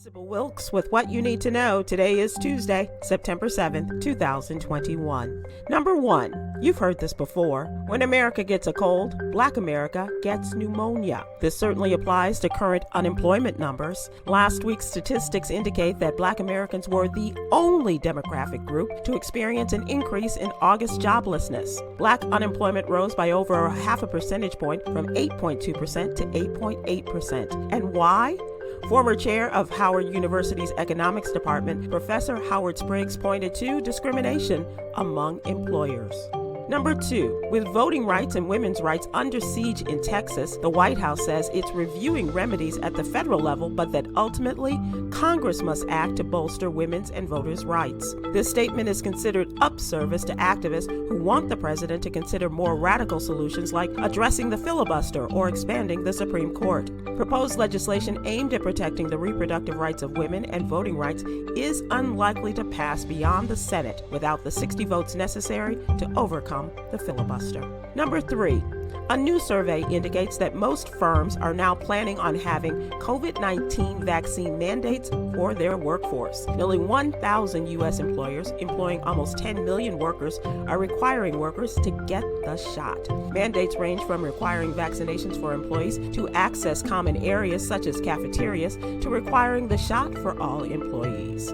Sybil Wilkes with what you need to know. Today is Tuesday, September 7th, 2021. Number 1. You've heard this before. When America gets a cold, Black America gets pneumonia. This certainly applies to current unemployment numbers. Last week's statistics indicate that Black Americans were the only demographic group to experience an increase in August joblessness. Black unemployment rose by over a half a percentage point from 8.2% to 8.8%. And why? Former chair of Howard University's economics department, Professor Howard Spriggs, pointed to discrimination among employers. Number 2, with voting rights and women's rights under siege in Texas, the White House says it's reviewing remedies at the federal level, but that ultimately Congress must act to bolster women's and voters' rights. This statement is considered up service to activists who want the president to consider more radical solutions like addressing the filibuster or expanding the Supreme Court. Proposed legislation aimed at protecting the reproductive rights of women and voting rights is unlikely to pass beyond the Senate without the 60 votes necessary to overcome the filibuster. Number 3, a new survey indicates that most firms are now planning on having COVID-19 vaccine mandates for their workforce. Nearly 1,000 U.S. employers employing almost 10 million workers are requiring workers to get the shot. Mandates range from requiring vaccinations for employees to access common areas such as cafeterias to requiring the shot for all employees.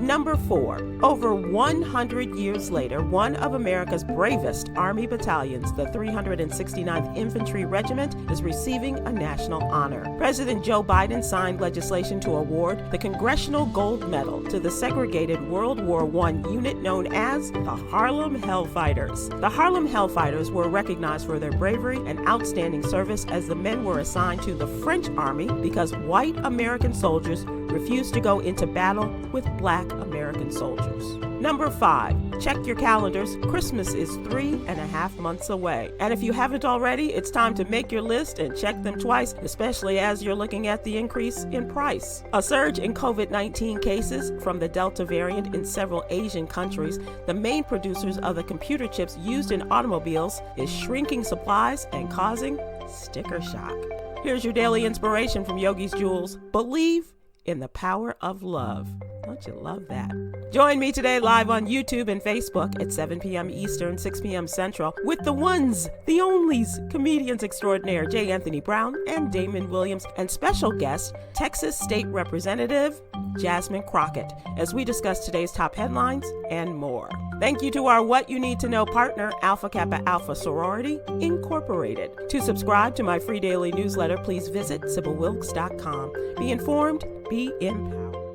Number 4, over 100 years later, one of America's bravest Army battalions, the 369th Infantry Regiment, is receiving a national honor. President Joe Biden signed legislation to award the Congressional Gold Medal to the segregated World War I unit known as the Harlem Hellfighters. The Harlem Hellfighters were recognized for their bravery and outstanding service as the men were assigned to the French Army because white American soldiers refused to go into battle with Black American soldiers. Number 5, check your calendars. Christmas is 3.5 months away. And if you haven't already, it's time to make your list and check them twice, especially as you're looking at the increase in price. A surge in COVID-19 cases from the Delta variant in several Asian countries, the main producers of the computer chips used in automobiles, is shrinking supplies and causing sticker shock. Here's your daily inspiration from Yogi's Jewels. Believe in the power of love. Don't you love that? Join me today live on YouTube and Facebook at 7 p.m. Eastern, 6 p.m. Central with the ones, the onlys, comedians extraordinaire J. Anthony Brown and Damon Williams, and special guest, Texas State Representative Jasmine Crockett, as we discuss today's top headlines and more. Thank you to our What You Need to Know partner, Alpha Kappa Alpha Sorority Incorporated. To subscribe to my free daily newsletter, please visit SybilWilkes.com. Be informed, be empowered.